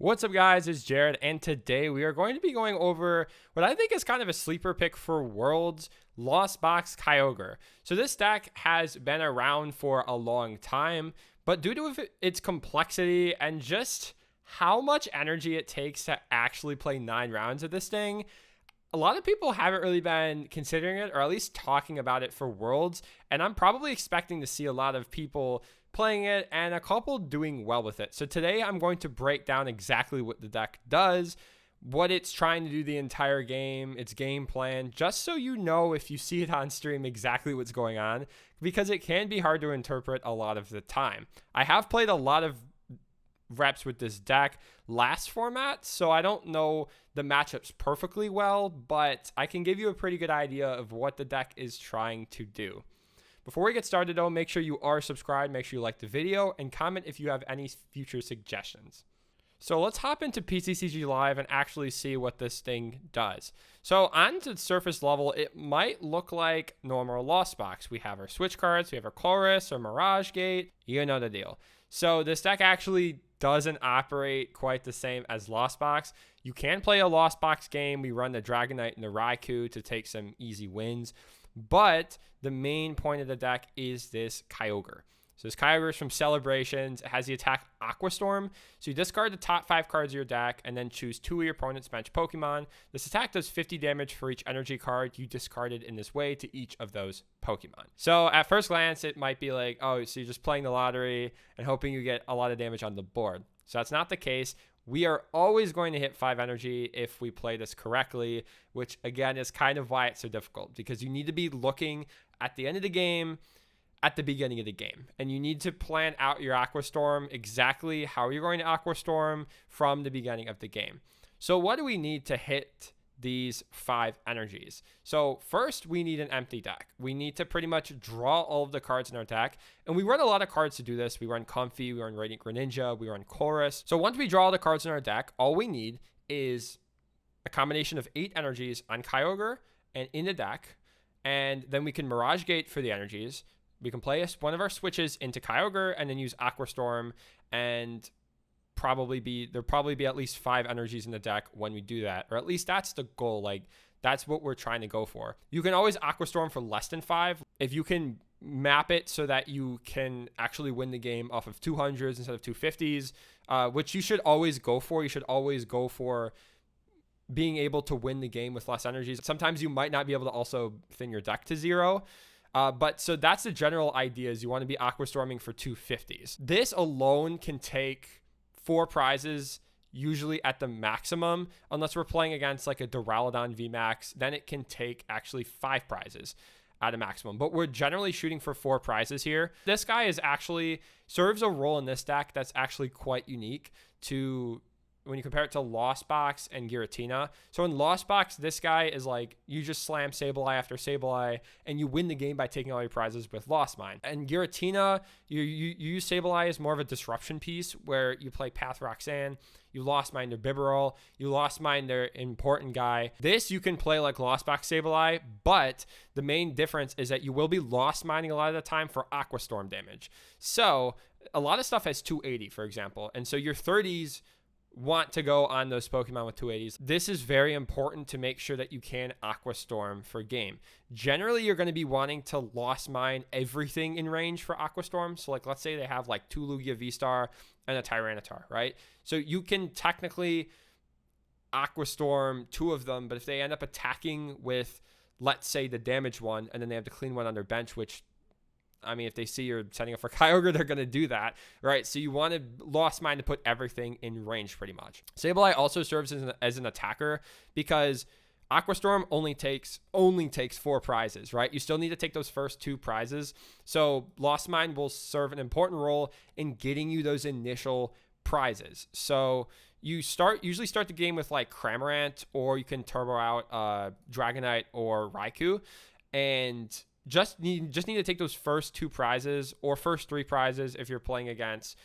What's up, guys? It's Jared, and today we are going to be going over what I think is kind of a sleeper pick for Worlds, Lost Box Kyogre. So this deck has been around for a long time, but due to its complexity and just how much energy it takes to actually play 9 rounds of this thing, a lot of people haven't really been considering it, or at least talking about it for Worlds, and I'm probably expecting to see a lot of people playing it and a couple doing well with it. So today I'm going to break down exactly what the deck does, what it's trying to do the entire game, its game plan, just so you know if you see it on stream exactly what's going on, because it can be hard to interpret a lot of the time. I have played a lot of reps with this deck last format, so I don't know the matchups perfectly well, but I can give you a pretty good idea of what the deck is trying to do. Before we get started though, make sure you are subscribed, make sure you like the video, and comment if you have any future suggestions. So let's hop into PCCG Live and actually see what this thing does. So on the surface level, it might look like normal Lost Box. We have our switch cards, we have our Chorus, our Mirage Gate, you know the deal. So this deck actually doesn't operate quite the same as Lost Box. You can play a Lost Box game. We run the Dragonite and the Raikou to take some easy wins. But the main point of the deck is this Kyogre. So this Kyogre is from Celebrations. It has the attack Aqua Storm. So you discard the top 5 cards of your deck and then choose 2 of your opponent's bench Pokemon. This attack does 50 damage for each energy card you discarded in this way to each of those Pokemon. So at first glance, it might be like, oh, so you're just playing the lottery and hoping you get a lot of damage on the board. So that's not the case. We are always going to hit 5 energy if we play this correctly, which again is kind of why it's so difficult, because you need to be looking at the end of the game, at the beginning of the game, and you need to plan out your Aqua Storm exactly how you're going to Aqua Storm from the beginning of the game. So what do we need to hit these 5 energies? So first, we need an empty deck. We need to pretty much draw all of the cards in our deck, and we run a lot of cards to do this. We run Comfy, we run Radiant Greninja, we run Chorus. So once we draw all the cards in our deck, all we need is a combination of 8 energies on Kyogre and in the deck, and then we can Mirage Gate for the energies. We can play one of our switches into Kyogre and then use Aqua Storm, and there'll probably be at least 5 energies in the deck when we do that, or at least that's the goal. Like, that's what we're trying to go for. You can always Aqua Storm for less than 5 if you can map it so that you can actually win the game off of 200s instead of 250s, which you should always go for. You should always go for being able to win the game with less energies. Sometimes you might not be able to also thin your deck to 0. But so that's the general idea, is you want to be Aqua Storming for 250s. This alone can take 4 prizes, usually at the maximum, unless we're playing against like a Duraludon VMAX, then it can take actually 5 prizes at a maximum. But we're generally shooting for 4 prizes here. This guy is actually serves a role in this deck that's actually quite unique to when you compare it to Lost Box and Giratina. So in Lost Box, this guy is like, you just slam Sableye after Sableye, and you win the game by taking all your prizes with Lost Mine. And Giratina, you use Sableye as more of a disruption piece, where you play Path Roxanne, you Lost Mine their Bibarel, you Lost Mine their important guy. This you can play like Lost Box Sableye, but the main difference is that you will be Lost Mining a lot of the time for Aqua Storm damage. So a lot of stuff has 280, for example, and so your 30s want to go on those Pokemon with 280s. This is very important to make sure that you can Aqua Storm for game. Generally, you're going to be wanting to Lost Mine everything in range for Aqua Storm. So like, let's say they have like 2 Lugia V-Star and a Tyranitar, right? So you can technically Aqua Storm 2 of them, but if they end up attacking with, let's say, the damage one, and then they have to clean one on their bench, which, I mean, if they see you're setting up for Kyogre, they're going to do that, right? So you want to Lost Mine to put everything in range pretty much. Sableye also serves as an attacker, because Aqua Storm only takes 4 prizes, right? You still need to take those first 2 prizes. So Lost Mine will serve an important role in getting you those initial prizes. So you usually start the game with like Cramorant, or you can turbo out Dragonite or Raikou, and just need to take those first 2 prizes, or first 3 prizes if you're playing against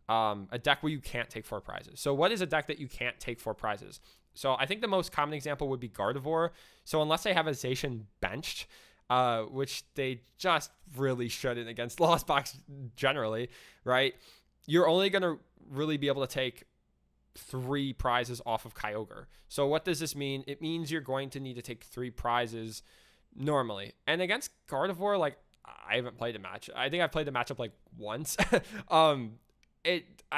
a deck where you can't take 4 prizes. So what is a deck that you can't take 4 prizes? So I think the most common example would be Gardevoir. So unless they have a Zacian benched, which they just really shouldn't against Lost Box generally, right? You're only going to really be able to take 3 prizes off of Kyogre. So what does this mean? It means you're going to need to take 3 prizes normally. And against Gardevoir, like, I haven't played a match. I think I've played the matchup like once. I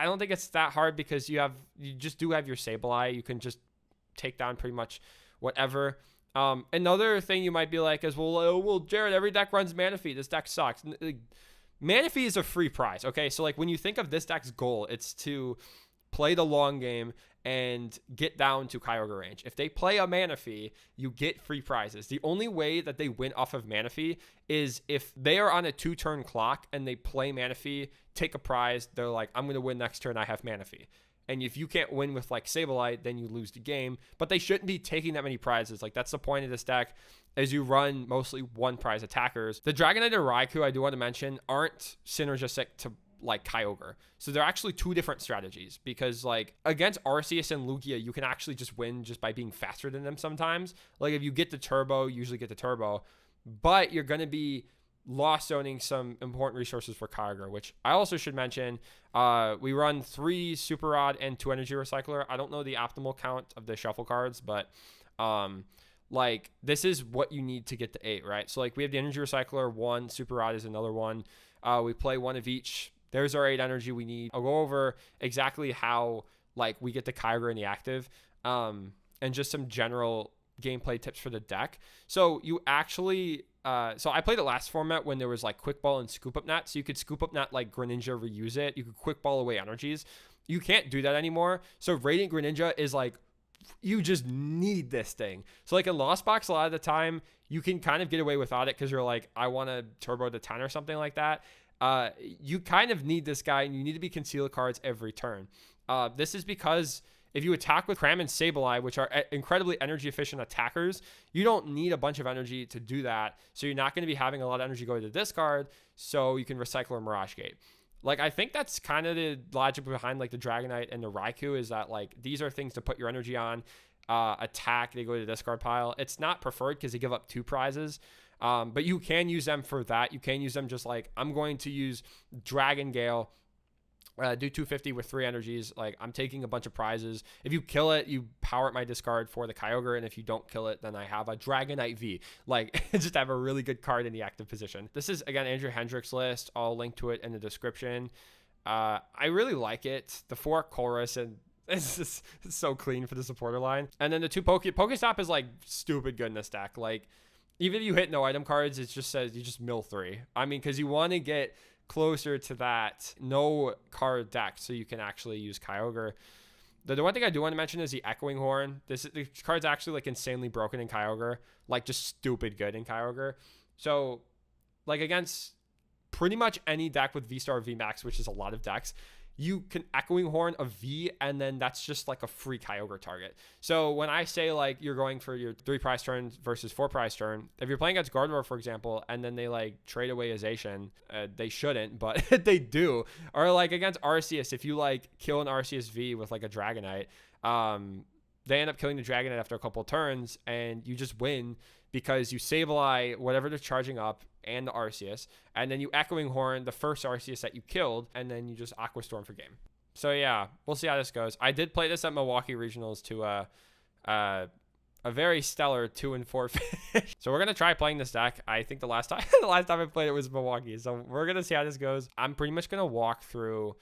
don't think it's that hard because you just do have your Sableye. You can just take down pretty much whatever. Another thing you might be like is, well, Jared, every deck runs Manaphy. This deck sucks. Manaphy is a free prize. Okay, so like when you think of this deck's goal, it's to play the long game and get down to Kyogre range. If they play a Manaphy, you get free prizes. The only way that they win off of Manaphy is if they are on a 2-turn clock and they play Manaphy, take a prize. They're like, I'm going to win next turn. I have Manaphy. And if you can't win with like Sableye, then you lose the game. But they shouldn't be taking that many prizes. Like, that's the point of this deck, is you run mostly 1 prize attackers. The Dragonite and Raikou, I do want to mention, aren't synergistic to like Kyogre. So they're actually 2 different strategies, because like against Arceus and Lugia, you can actually just win just by being faster than them sometimes. Like if you get the turbo, you usually get the turbo, but you're going to be lost zoning some important resources for Kyogre, which I also should mention. We run 3 Super Rod and 2 Energy Recycler. I don't know the optimal count of the shuffle cards, but like this is what you need to get to 8, right? So like we have the Energy Recycler, 1, Super Rod is another one. We play 1 of each. There's our 8 energy we need. I'll go over exactly how like we get the Kyogre in the active, and just some general gameplay tips for the deck. So you actually, so I played the last format when there was like Quick Ball and Scoop Up Net. So you could Scoop Up Net like Greninja, reuse it. You could Quick Ball away energies. You can't do that anymore. So Radiant Greninja is like, you just need this thing. So like in Lost Box, a lot of the time you can kind of get away without it because you're like, I want to turbo to 10 or something like that. You kind of need this guy, and you need to be concealed cards every turn. This is because if you attack with Cram and Sableye, which are incredibly energy efficient attackers, you don't need a bunch of energy to do that. So you're not going to be having a lot of energy go to the discard, so you can recycle or Mirage Gate. Like, I think that's kind of the logic behind like the Dragonite and the Raikou, is that like these are things to put your energy on. Attack, they go to the discard pile. It's not preferred because they give up 2 prizes. But you can use them for that. You can use them just like, I'm going to use Dragon Gale, do 250 with 3 energies. Like, I'm taking a bunch of prizes. If you kill it, you power up my discard for the Kyogre. And if you don't kill it, then I have a Dragonite V. Like, just have a really good card in the active position. This is, again, Andrew Hendrick's list. I'll link to it in the description. I really like it. The 4 Chorus, and it's just so clean for the supporter line. And then the 2 Pokestop is like stupid good in this deck. Like, even if you hit no item cards, it just says you just mill 3. I mean, because you want to get closer to that no card deck so you can actually use Kyogre. The one thing I do want to mention is the Echoing Horn. The card's actually like insanely broken in Kyogre, like just stupid good in Kyogre. So like against pretty much any deck with V-Star or V-Max, which is a lot of decks, you can Echoing Horn a V, and then that's just like a free Kyogre target. So when I say like you're going for your 3 prize turn versus 4 prize turn, if you're playing against Gardevoir, for example, and then they like trade away a Zacian, they shouldn't, but they do. Or like against Arceus, if you like kill an Arceus V with like a Dragonite, they end up killing the Dragonite after a couple of turns, and you just win because you Sableye whatever they're charging up and the Arceus, and then you Echoing Horn the first Arceus that you killed, and then you just Aqua Storm for game. So yeah, we'll see how this goes. I did play this at Milwaukee Regionals to a very stellar 2-4 finish. So we're gonna try playing this deck. I think the last time I played it was Milwaukee, so we're gonna see how this goes. I'm pretty much gonna walk through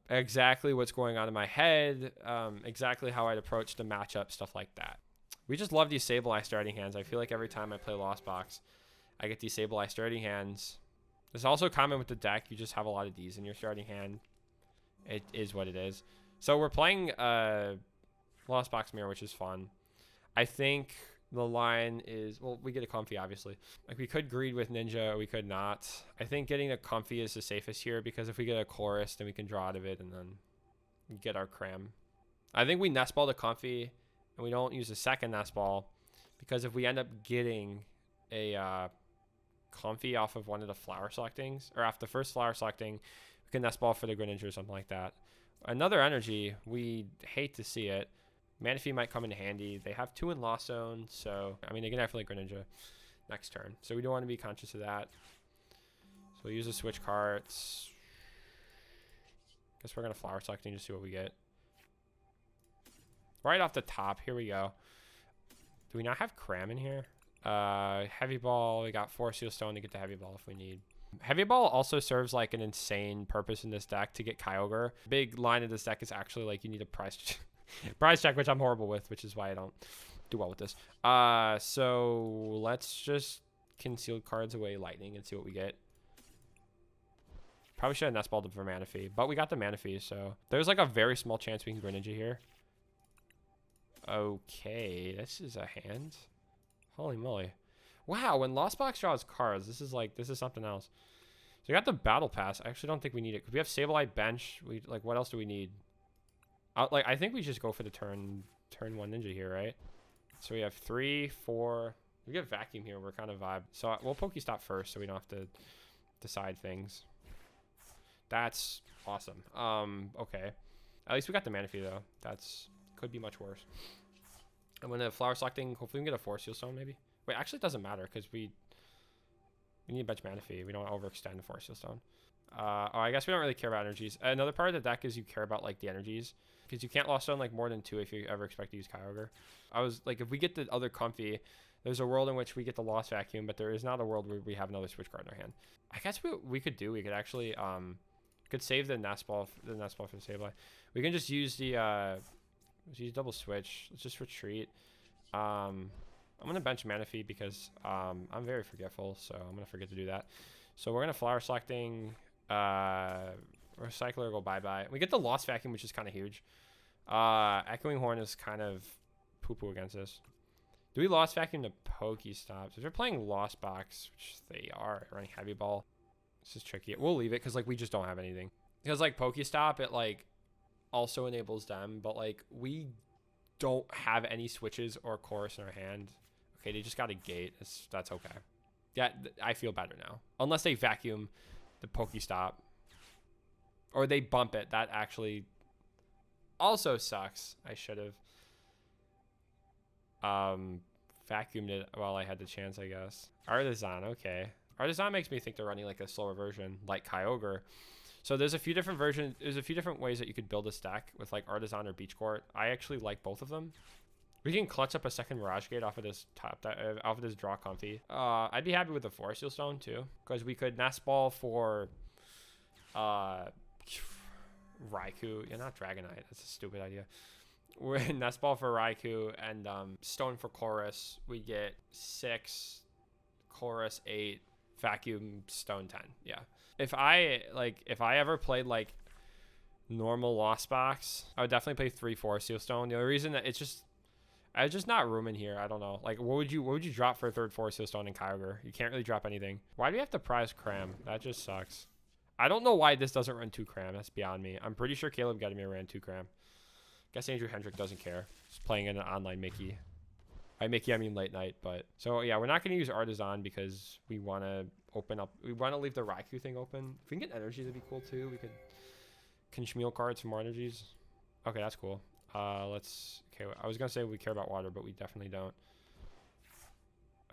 exactly what's going on in my head, exactly how I'd approach the matchup, stuff like that. We just love these Sableye starting hands. I feel like every time I play Lost Box, I get these Sableye starting hands. It's also common with the deck. You just have a lot of these in your starting hand. It is what it is. So we're playing Lost Box Mirror, which is fun. I think the line is, well, we get a Comfy, obviously. Like, we could Greed with Ninja, or we could not. I think getting a Comfy is the safest here, because if we get a Chorus, then we can draw out of it and then get our Cram. I think we Nest Ball the Comfy, and we don't use a second Nest Ball, because if we end up getting a Comfy off of one of the Flower Selectings, or after the first Flower Selecting, we can Nest Ball for the Greninja or something like that. Another energy, we hate to see it. Manaphy might come in handy. They have 2 in Lost Zone, so I mean they can definitely Greninja next turn. So we do want to be conscious of that. So we'll use the switch cards. Guess we're gonna Flower Selecting to see what we get. right off the top. Here we go. Do we not have Cram in here? Heavy Ball. We got 4 Seal Stone to get the Heavy Ball if we need. Heavy Ball also serves like an insane purpose in this deck to get Kyogre. Big line of this deck is actually like you need a price check, which I'm horrible with, which is why I don't do well with this. So let's just conceal cards away Lightning and see what we get. Probably should have Nest Balled for Mana Fee, but we got the Mana Fee, so there's like a very small chance we can Greninja here. Okay, this is a hand. Holy moly. Wow, when Lost Box draws cards, this is something else. So we got the Battle Pass. I actually don't think we need it because we have Sableye bench. We like, what else do we need? I think we just go for the turn 1 Ninja here, right? So we have 3, 4. We get Vacuum here. We're kind of vibe. So we'll Pokestop first, so we don't have to decide things. That's awesome. Okay. At least we got the Mana Fee though. That's could be much worse. I'm gonna Flower Selecting. Hopefully we can get a 4 Seal Stone maybe. Wait, actually it doesn't matter because we need a bunch of Mana Fee. We don't want to overextend the 4 Seal Stone. Oh, I guess we don't really care about energies. Another part of the deck is you care about like the energies because you can't Lost Stone like more than 2 if you ever expect to use Kyogre. I was like, if we get the other Comfy, there's a world in which we get the Lost Vacuum, but there is not a world where we have another Switch card in our hand. I guess we could actually could save the Nest Ball for the Sableye. We can just use the let's use double switch. Let's just retreat. I'm gonna bench Mana Fee because I'm very forgetful, so I'm gonna forget to do that. So we're gonna Flower Selecting, Recycler, go bye. We get the Lost Vacuum, which is kind of huge. Echoing Horn is kind of poo-poo against this. Do we Lost Vacuum to Pokestops? If they're playing Lost Box, which they are, running Heavy Ball, this is tricky. We'll leave it because like we just don't have anything. Because like Pokestop, it like also enables them, but like we don't have any switches or chorus in our hand. Okay, they just got a gate. That's okay. Yeah, I feel better now. Unless they vacuum the Pokestop. Or they bump it. That actually also sucks. I should have vacuumed it while I had the chance, I guess. Artisan, okay. Artisan makes me think they're running like a slower version, like Kyogre. So there's a few different versions. There's a few different ways that you could build a stack with like Artisan or Beach Court. I actually like both of them. We can clutch up a second Mirage Gate off of this off of this draw Comfy. I'd be happy with the 4 Seal Stone too, because we could Nest Ball for Raikou. Yeah, not Dragonite. That's a stupid idea. We're Nest Ball for Raikou and Stone for Chorus. We get 6, Chorus 8, Vacuum, Stone 10. Yeah. If I ever played like normal Lost Box, I would definitely play 3, 4 Seal Stone. The only reason that it's just not room in here. I don't know. Like, what would you drop for a 3rd, 4 Seal Stone in Kyogre? You can't really drop anything. Why do we have to prize Cram? That just sucks. I don't know why this doesn't run 2 Cram. That's beyond me. I'm pretty sure Caleb Gedimir ran 2 Cram. Guess Andrew Hendrick doesn't care. He's playing in an online Mickey. By Mickey, I mean late night. But so yeah, we're not going to use Artisan because we want to open up. We want to leave the Raikou thing open. If we can get energy, that'd be cool too. We could Conchmeal cards for more energies. Okay, that's cool. Okay, I was gonna say we care about water, but we definitely don't.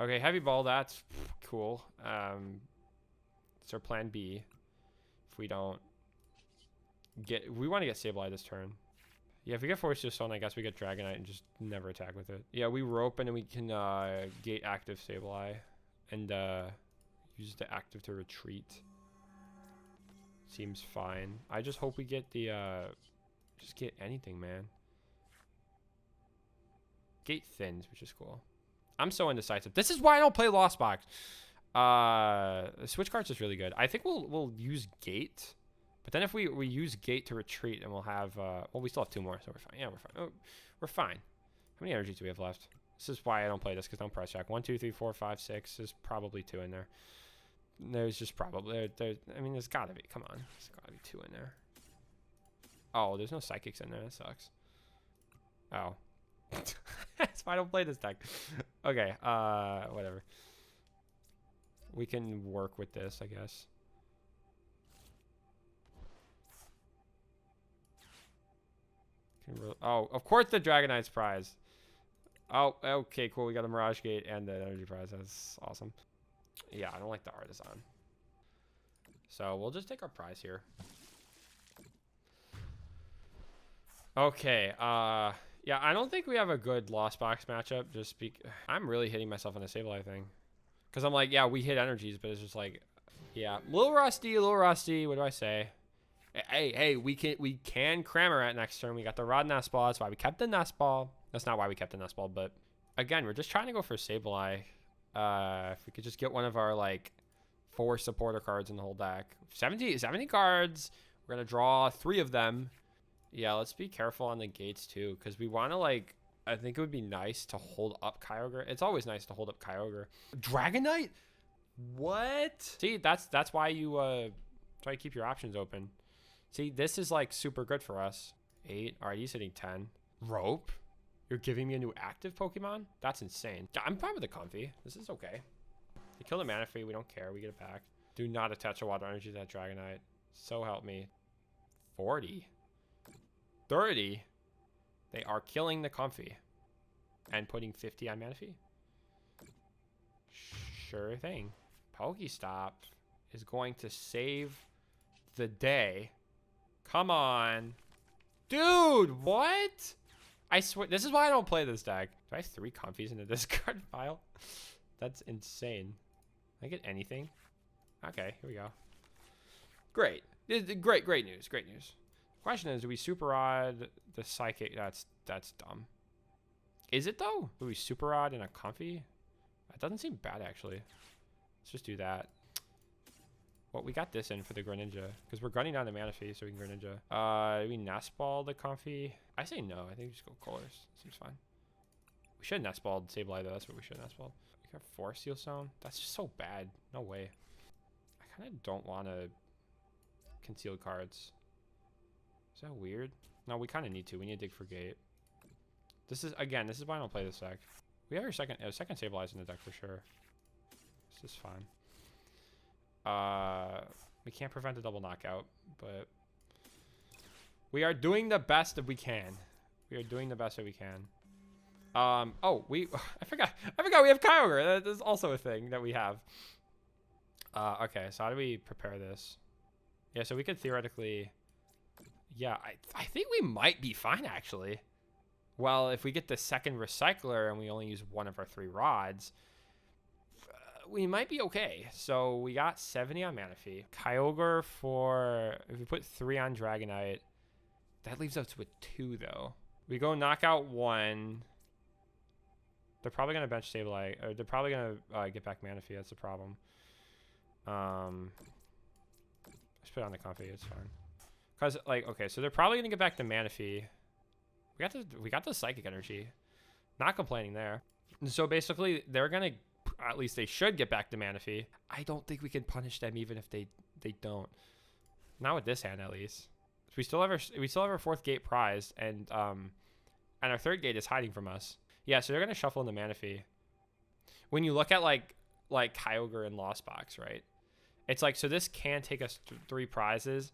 Okay, Heavy Ball, that's cool. It's our plan B. If we don't we want to get Sableye this turn. Yeah, if we get 4 Seal Stone, I guess we get Dragonite and just never attack with it. Yeah, we rope and then we can gate active Sableye and use the active to retreat. Seems fine. I just hope we get the just get anything, man. Gate Thins, which is cool. I'm so indecisive. This is why I don't play Lost Box. Switch cards is really good. I think we'll use Gate. But then if we use Gate to retreat, and we'll have well, we still have 2 more, so we're fine. Yeah, we're fine. Oh, we're fine. How many energies do we have left? This is why I don't play this, because don't price check. 1, 2, 3, 4, 5, 6. There's probably 2 in there. There's just probably I mean, there's gotta be. Come on, there's gotta be 2 in there. Oh, there's no psychics in there. That sucks. Oh. That's why I don't play this deck. Okay, whatever. We can work with this, I guess. Oh, of course the Dragonite's prize. Oh, okay, cool. We got a Mirage Gate and the energy prize. That's awesome. Yeah, I don't like the Artisan. So we'll just take our prize here. Okay, Yeah, I don't think we have a good Lost Box matchup. I'm really hitting myself on the Sableye thing. Because I'm like, yeah, we hit energies, but it's just like, yeah. A little rusty, a little rusty. What do I say? Hey, we can cram her at next turn. We got the Rod Nest Ball. That's why we kept the Nest Ball. That's not why we kept the Nest Ball, but again, we're just trying to go for Sableye. If we could just get one of our, like, 4 supporter cards in the whole deck. 70 cards. We're going to draw 3 of them. Yeah, let's be careful on the gates, too, because we want to, like, I think it would be nice to hold up Kyogre. It's always nice to hold up Kyogre. Dragonite? What? See, that's why you keep your options open. See, this is, like, super good for us. 8. All right, he's hitting 10. Rope? You're giving me a new active Pokemon? That's insane. I'm fine with the Comfy. This is okay. They kill the Manaphy. We don't care. We get it back. Do not attach a Water Energy to that Dragonite. So help me. 40. 30. They are killing the Comfy. And putting 50 on Manaphy. Sure thing. Pokestop is going to save the day. Come on. Dude, what? I swear, this is why I don't play this deck. Do I have 3 Comfies in the discard pile? That's insane. Can I get anything? Okay, here we go. Great. Great news. Great news. Question is, do we Super Rod the Psychic? That's dumb. Is it, though? Do we Super Rod in a Comfy? That doesn't seem bad, actually. Let's just do that. Well, we got this in for the Greninja, because we're gunning down the Manaphy, so we can Greninja. Do we Nest Ball the Comfy? I say no. I think we just go Colors. Seems fine. We should Nest Ball Sableye, though. That's what we should Nest Ball. We got 4 Steel Stone. That's just so bad. No way. I kind of don't want to conceal cards. Is that weird? No, we kind of need to. We need to dig for gate. This is why I don't play this deck. We have our second Sableye in the deck for sure. This is fine. We can't prevent a double knockout, but we are doing the best that we can. We are doing the best that we can. Oh, I forgot we have Kyogre. That is also a thing that we have. Okay, so how do we prepare this? Yeah, so we could theoretically, yeah, I think we might be fine, actually. Well, if we get the second Recycler and we only use 1 of our 3 rods, we might be okay. So we got 70 on Manaphy. Kyogre for, if we put 3 on Dragonite, that leaves us with 2, though. We go knockout 1. They're probably going to bench Sableye, or they're probably going to get back Manaphy. That's the problem. Just put it on the Comfy. It's fine. Because, like, okay, so they're probably going to get back the Manaphy. We got the Psychic Energy. Not complaining there. So basically, they're going to, at least they should get back to Manaphy. I don't think we can punish them even if they don't. Not with this hand, at least. We still have our 4th gate prized, and our 3rd gate is hiding from us. Yeah, so they're gonna shuffle in the Manaphy. When you look at like Kyogre and Lost Box, right? It's like, so this can take us 3 prizes.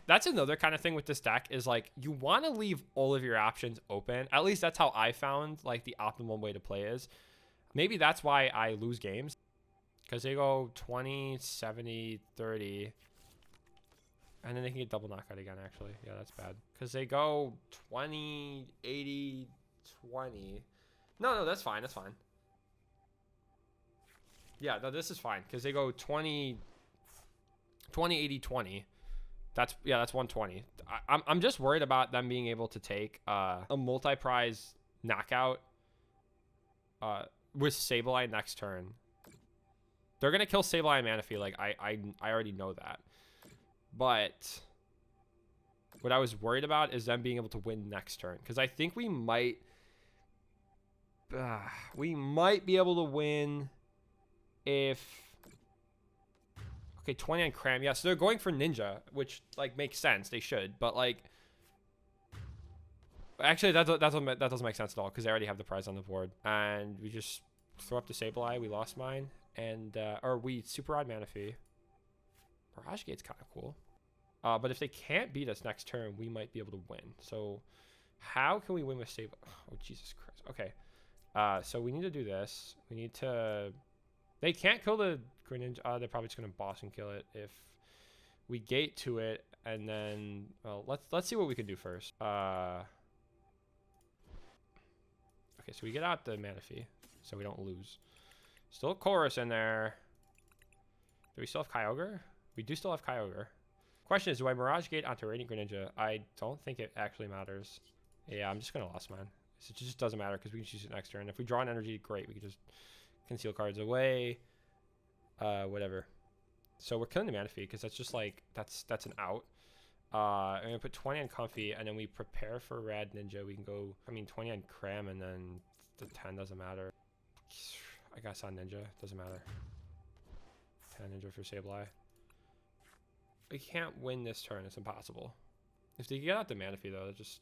That's another kind of thing with this deck, is like, you want to leave all of your options open. At least that's how I found like the optimal way to play is. Maybe that's why I lose games, because they go 20, 70, 30, and then they can get double knockout again, actually. Yeah, that's bad, because they go 20, 80, 20. No, that's fine. That's fine. Yeah, no, this is fine, because they go 20, 80, 20. That's 120. I'm just worried about them being able to take a multi-prize knockout with Sableye next turn. They're gonna kill Sableye and Manaphy. Like, I already know that. But what I was worried about is them being able to win next turn, because I think we might be able to win if, okay, 20 on Cram. Yeah, so they're going for Ninja, which like makes sense. They should, but like, actually that doesn't make sense at all, because they already have the prize on the board, and we just throw up the Sableye. We lost mine, and or we Super Rod Manaphy. Barrage Gate's kind of cool, but if they can't beat us next turn, we might be able to win. So how can we win with Sableye? Oh, Jesus Christ. Okay, so we need to do this. We need to, they can't kill the Greninja. They're probably just gonna boss and kill it if we gate to it, and then, well, let's see what we can do first. Okay, so we get out the Manaphy, so we don't lose. Still a Chorus in there. Do we still have Kyogre? We do still have Kyogre. Question is, do I Mirage Gate onto Radiant Greninja? I don't think it actually matters. Yeah, I'm just going to Lost Mine. It just doesn't matter because we can choose it next turn. If we draw an energy, great. We can just conceal cards away. Whatever. So we're killing the Manaphy because that's just like, that's an out. I'm going to put 20 on Comfy, and then we prepare for Rad Ninja. We can go, 20 on Cram, and then the 10 doesn't matter. I guess on Ninja, doesn't matter. 10 Ninja for Sableye. We can't win this turn. It's impossible. If they get out the Manaphy, though, just...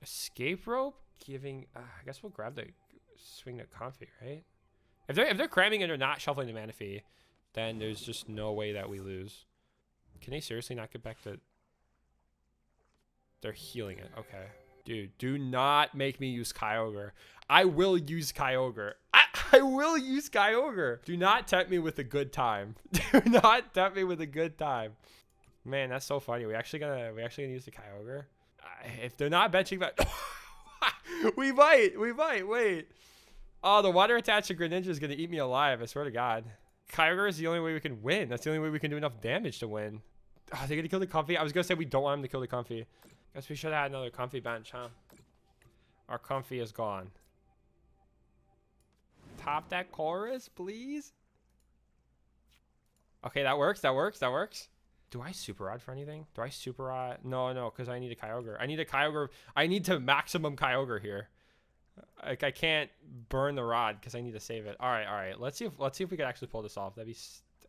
Escape Rope? Giving... I guess we'll grab the... Swing the Comfy, right? If they're cramming it or not shuffling the Manaphy, then there's just no way that we lose. Can they seriously not get back to... They're healing it. Okay. Dude, do not make me use Kyogre. I will use Kyogre. I will use Kyogre. Do not tempt me with a good time. Do not tempt me with a good time. Man, that's so funny. We actually gonna use the Kyogre? If they're not benching that, we might. Wait. Oh, the water attached to Greninja is gonna eat me alive. I swear to God. Kyogre is the only way we can win. That's the only way we can do enough damage to win. Oh, they're gonna kill the Comfy. I was gonna say we don't want him to kill the Comfy. Guess we should have had another Comfy bench, huh? Our Comfy is gone. Top that chorus, please. Okay, that works. Do I Super Rod for anything? Do I Super Rod? No, because I need a Kyogre. I need to maximum Kyogre here. Like, I can't burn the rod because I need to save it. All right. Let's see if we can actually pull this off. That'd be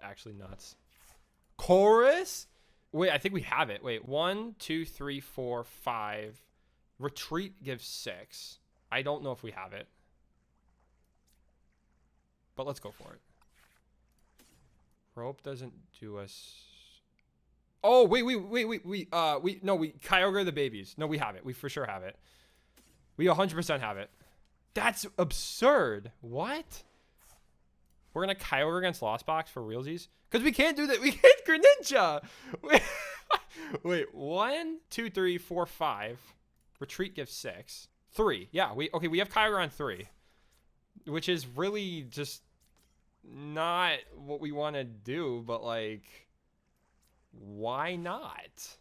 actually nuts. Chorus? Wait, I think we have it. Wait, 1, 2, 3, 4, 5. Retreat gives 6. I don't know if we have it. But let's go for it. Rope doesn't do us. Oh, wait. Kyogre the babies. No, we have it. We for sure have it. We 100% have it. That's absurd. What? We're going to Kyogre against Lost Box for realsies? Because we can't do that. We can't Greninja. Wait, 1, 2, 3, 4, 5. Retreat gives 6. 3. Yeah, we have Kyogre on 3. Which is really just not what we want to do, but like, why not?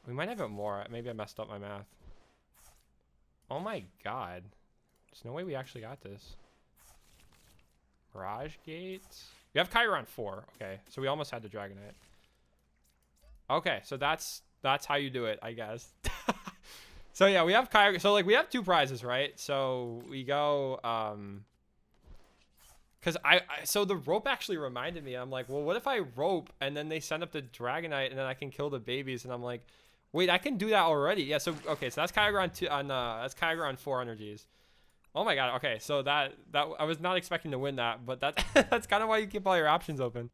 We might have it more. Maybe I messed up my math. Oh my God. There's no way we actually got this. Mirage Gates. We have Kyogre on 4. Okay, so we almost had the Dragonite. Okay, so that's how you do it, I guess. So yeah, we have Kyogre. So like we have 2 prizes, right? So we go because so the rope actually reminded me. I'm like, well, what if I rope and then they send up the Dragonite and then I can kill the babies? And I'm like, wait, I can do that already. Yeah. So okay, so that's Kyogre on that's Kyogre on 4 energies. Oh my God. Okay, so that I was not expecting to win that, but that's kind of why you keep all your options open.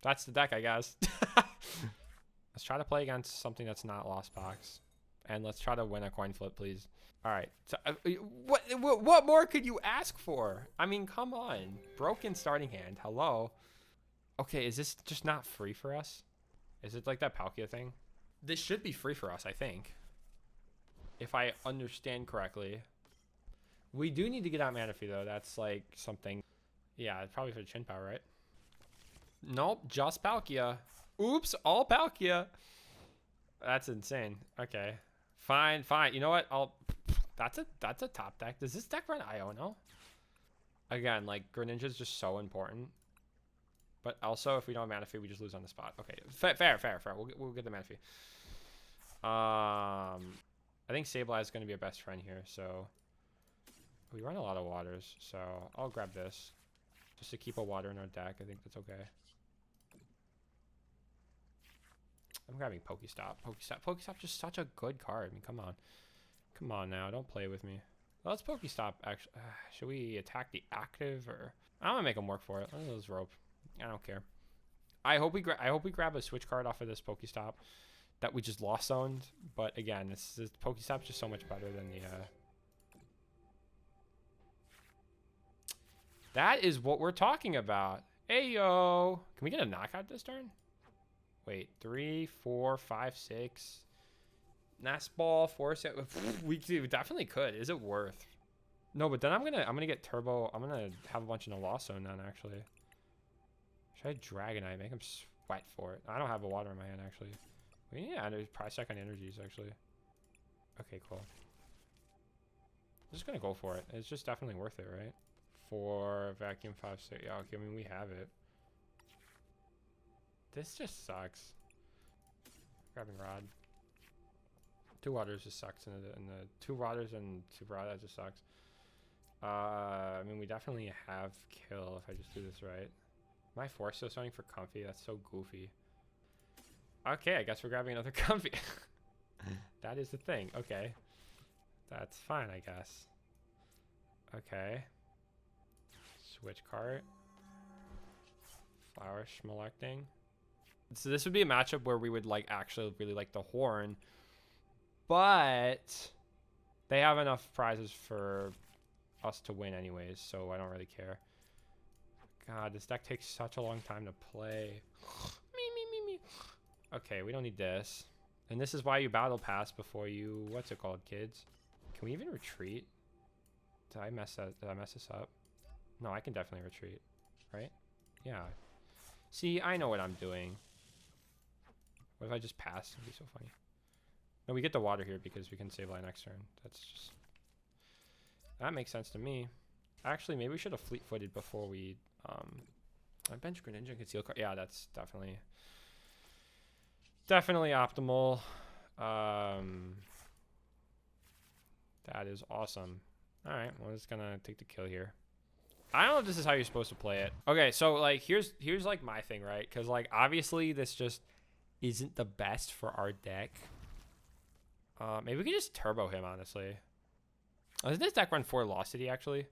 That's the deck, I guess. Let's try to play against something that's not Lost Box. And let's try to win a coin flip, please. All right. So, what more could you ask for? I mean, come on. Broken starting hand. Hello. Okay, is this just not free for us? Is it like that Palkia thing? This should be free for us, I think. If I understand correctly. We do need to get out Manaphy, though. That's like something. Yeah, probably for the Chin Power, right? Nope, just Palkia. Oops, all Palkia. That's insane. Okay. Fine. You know what? That's a top deck. Does this deck run Iono? Again, like Greninja's just so important. But also, if we don't have Manaphy, we just lose on the spot. Okay, fair. We'll get the Manaphy. I think Sableye is going to be our best friend here. So we run a lot of waters. So I'll grab this just to keep a water in our deck. I think that's okay. I'm grabbing Pokestop. Pokestop just such a good card. I mean, come on now. Don't play with me. Let's Pokestop. Actually, should we attack the active or? I'm gonna make them work for it. Let's rope. I don't care. I hope we grab a switch card off of this Pokestop that we just lost zoned. But again, this Pokestop's just so much better than the. That is what we're talking about. Hey yo, can we get a knockout this turn? Wait, 3, 4, 5, 6. Nest Ball, Force it. We definitely could. Is it worth? No, but then I'm gonna get Turbo. I'm gonna have a bunch of Nalosso then actually. Should I Dragonite? Make him sweat for it. I don't have a water in my hand actually. We need to price check on energies actually. Okay, cool. I'm just gonna go for it. It's just definitely worth it, right? 4 vacuum 5 6. Yeah, okay. I mean we have it. This just sucks. Grabbing Rod. 2 waters just sucks, and the 2 waters and Super Rod, that just sucks. I mean, we definitely have kill if I just do this right. My Force still starting for Comfy. That's so goofy. Okay, I guess we're grabbing another Comfy. That is the thing. Okay. That's fine, I guess. Okay. Switch cart. Flower Schmelecting. So this would be a matchup where we would like actually really like the Horn. But they have enough prizes for us to win anyways, so I don't really care. God, this deck takes such a long time to play. Me. Okay, we don't need this. And this is why you battle pass before you, what's it called, kids? Can we even retreat? Did I mess this up? No, I can definitely retreat, right? Yeah. See, I know what I'm doing. What if I just pass? It'd be so funny. No, we get the water here because we can save line next turn. That's just... That makes sense to me. Actually, maybe we should have fleet-footed before we... I bench Greninja and Conceal Card. Yeah, that's definitely optimal. That is awesome. All right, well, it's gonna take the kill here. I don't know if this is how you're supposed to play it. Okay, so like here's like my thing, right? Because like obviously this just isn't the best for our deck. Maybe we can just turbo him, honestly. Does this deck run 4 Velocity actually?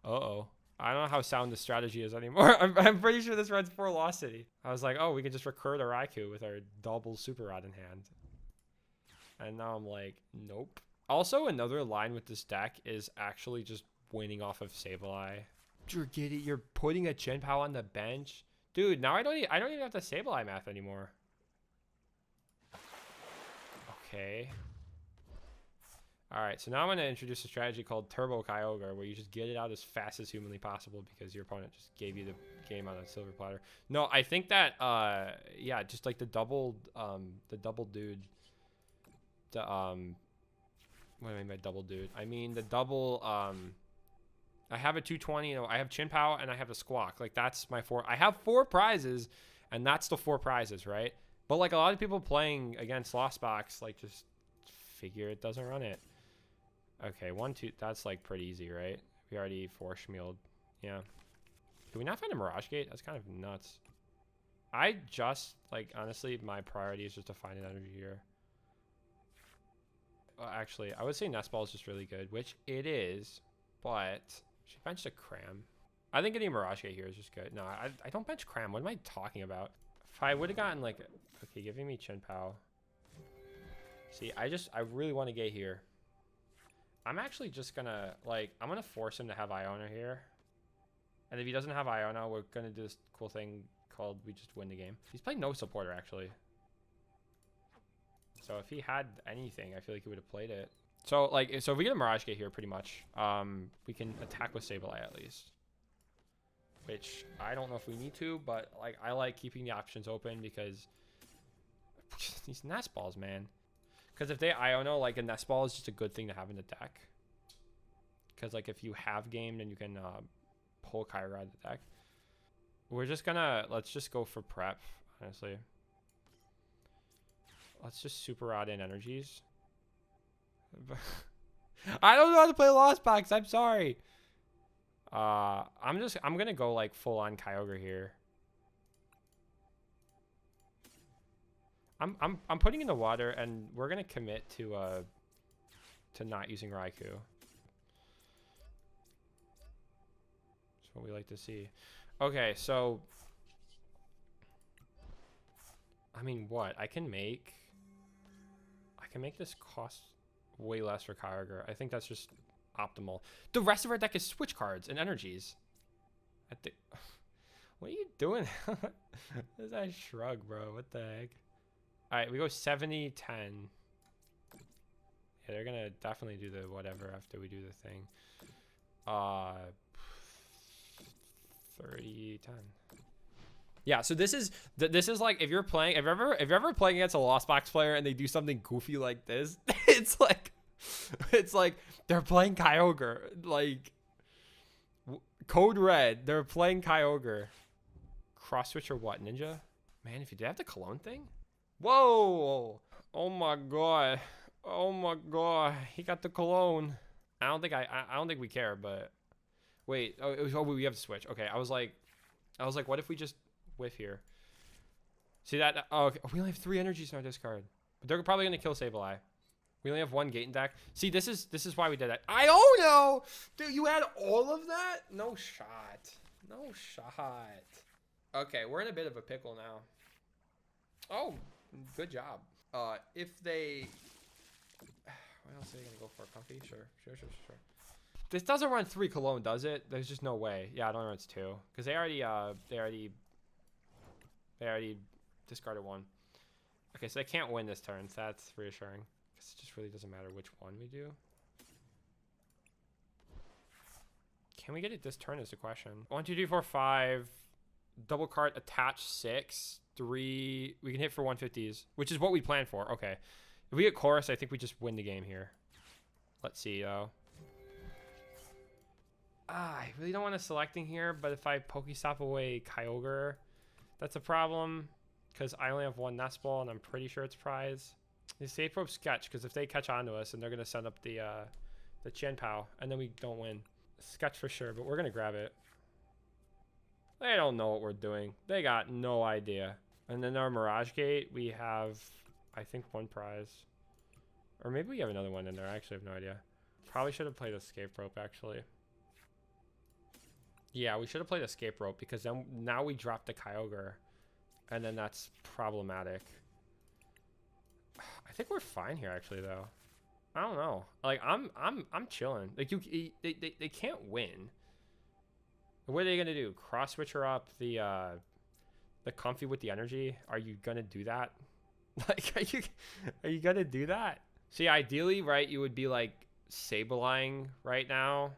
Uh-oh. I don't know how sound this strategy is anymore. I'm pretty sure this runs 4 Velocity. I was like, oh, we can just recur to Raikou with our double Super Rod in hand. And now I'm like, nope. Also, another line with this deck is actually just winning off of Sableye. You're putting a Chien-Pao on the bench? Dude, now I don't even have the Sableye math anymore. Okay. Alright, so now I'm going to introduce a strategy called Turbo Kyogre, where you just get it out as fast as humanly possible because your opponent just gave you the game on a silver platter. No, I think that, yeah, just like the double dude. What do I mean by double dude? I mean the double, I have a 220, you know, I have Chien-Pao and I have a Squawk. Like, that's my 4. I have 4 prizes, and that's the 4 prizes, right? But, like, a lot of people playing against Lost Box, like, just figure it doesn't run it. Okay, 1, 2, that's, like, pretty easy, right? We already Force Shmealed. Yeah. Do we not find a Mirage Gate? That's kind of nuts. I just, like, honestly, my priority is just to find an energy here. Actually, I would say Nest Ball is just really good, which it is, but she benched a Cram. I think getting a Mirage Gate here is just good. No, I don't bench Cram. What am I talking about? If I would have gotten, like, okay, giving me Chien-Pao. See, I really want to get here. I'm actually just gonna, like, I'm gonna force him to have Iona here. And if he doesn't have Iona, we're gonna do this cool thing called we just win the game. He's playing no supporter, actually. So if he had anything, I feel like he would have played it. So, like, so if we get a Mirage Gate here, pretty much, we can attack with Sableye at least. Which, I don't know if we need to, but, like, I like keeping the options open because these Nest Balls, man. Because if they Iona, like, a Nest Ball is just a good thing to have in the deck. Because, like, if you have game, then you can pull Kyogre out of the deck. We're just gonna, let's just go for prep, honestly. Let's just Super Rod in energies. I don't know how to play Lost Box. I'm sorry. I'm gonna go like full on Kyogre here. I'm putting in the water, and we're gonna commit to not using Raikou. That's what we like to see. Okay, so I mean, what I can make this cost way less for Kyogre. I think that's just optimal. The rest of our deck is switch cards and energies. What are you doing? This is a shrug, bro. What the heck? All right, we go 70-10. Yeah, they're gonna definitely do the whatever after we do the thing. 30, 10. Yeah, so this is like if you're ever playing against a Lost Box player and they do something goofy like this, it's like they're playing Kyogre, like Code Red. They're playing Kyogre. Cross switch or what? Ninja? Man, if you did have the cologne thing. Whoa! Oh my god! Oh my god! He got the cologne. I don't think we care, but wait. Oh, we have to switch. Okay, I was like, what if we just whiff here? See that? Oh, okay. We only have 3 energies in our discard, but they're probably gonna kill Sableye. We only have 1 gate in deck. See, this is why we did that. I don't know, dude. You had all of that? No shot. No shot. Okay, we're in a bit of a pickle now. Oh, good job. If they, what else are they gonna go for? Comfy? Sure. This doesn't run 3 cologne, does it? There's just no way. Yeah, I don't know. It's 2 because they already discarded 1. Okay, so they can't win this turn. So that's reassuring. It just really doesn't matter which one we do. Can we get it this turn is the question. 1, 2, 3, 4, 5. Double card attach 6. 3. We can hit for 150s, which is what we planned for. Okay. If we get chorus, I think we just win the game here. Let's see though. I really don't want to selecting here, but if I Pokestop away Kyogre, that's a problem because I only have 1 nest ball and I'm pretty sure it's prize. The safe rope sketch, because if they catch on to us and they're gonna send up the Chien-Pao and then we don't win. Sketch for sure, but we're gonna grab it. They don't know what we're doing. They got no idea. And then our Mirage Gate, we have I think 1 prize. Or maybe we have another one in there. I actually have no idea. Probably should have played Escape Rope actually. Yeah, we should have played Escape Rope because then now we drop the Kyogre and then that's problematic. I think we're fine here actually though. I don't know. Like I'm chilling. Like they can't win. What are they gonna do? Cross switch her up the comfy with the energy? Are you gonna do that? Like are you gonna do that? See, ideally, right, you would be like Sableye right now.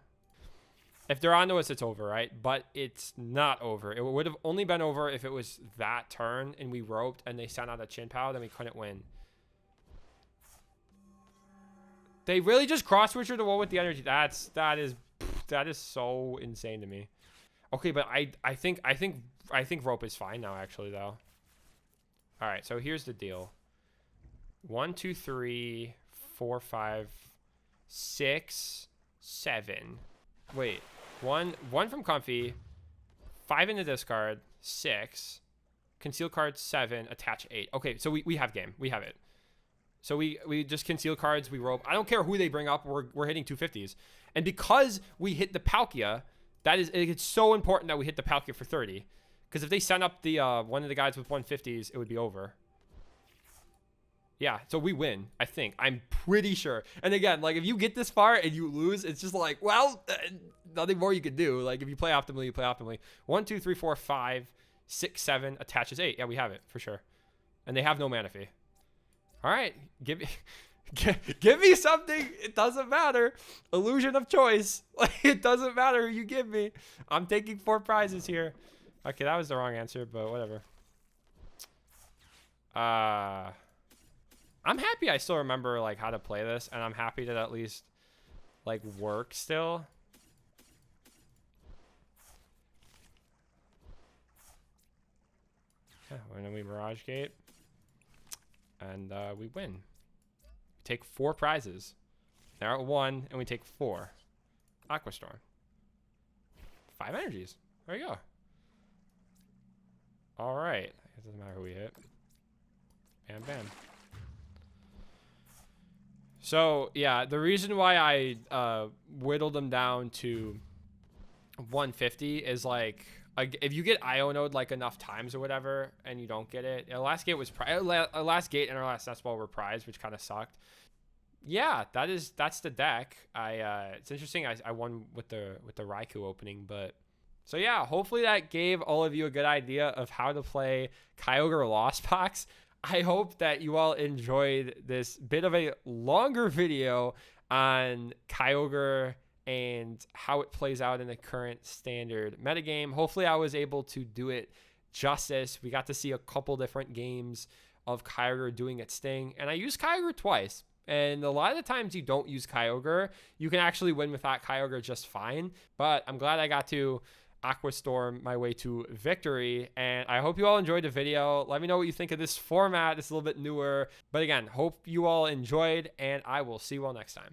If they're onto us, it's over, right? But it's not over. It would have only been over if it was that turn and we roped and they sent out a Chien-Pao, then we couldn't win. They really just cross switcher the one with the energy. That is so insane to me. Okay, but I think rope is fine now actually though. All right, so here's the deal. 1, 2, 3, 4, 5, 6, 7. Wait, one from Comfy, 5 in the discard, 6, conceal card 7, attach 8. Okay, so we have game. We have it. So we just conceal cards, we rope. I don't care who they bring up, we're hitting 250s. And because we hit the Palkia, it's so important that we hit the Palkia for 30. Because if they send up the one of the guys with 150s, it would be over. Yeah, so we win, I think. I'm pretty sure. And again, like if you get this far and you lose, it's just like, well, nothing more you could do. Like if you play optimally, you play optimally. 1, 2, 3, 4, 5, 6, 7, attaches 8. Yeah, we have it for sure. And they have no mana fee. All right, give me something. It doesn't matter. Illusion of choice. Like it doesn't matter who you give me. I'm taking 4 prizes here. Okay, that was the wrong answer, but whatever. I'm happy I still remember like how to play this, and I'm happy that at least like work still. Yeah, and then we Mirage Gate. And we win. We take 4 prizes. They're at 1, and we take 4. Aqua Storm. 5 energies. There you go. All right. It doesn't matter who we hit. Bam, bam. So, yeah, the reason why I whittled them down to 150 is like if you get Ionode like enough times or whatever and you don't get it, last gate was last gate and our last nest ball were prized, which kind of sucked. Yeah, that's the deck. It's interesting. I won with the Raikou opening, but so yeah, hopefully that gave all of you a good idea of how to play Kyogre Lost Box. I hope that you all enjoyed this bit of a longer video on Kyogre and how it plays out in the current standard metagame. Hopefully I was able to do it justice. We got to see a couple different games of Kyogre doing its thing, and I used Kyogre twice. And a lot of the times you don't use Kyogre, you can actually win without Kyogre just fine. But I'm glad I got to Aqua Storm my way to victory, and I hope you all enjoyed the video. Let me know what you think of this format. It's a little bit newer, but again, hope you all enjoyed, and I will see you all next time.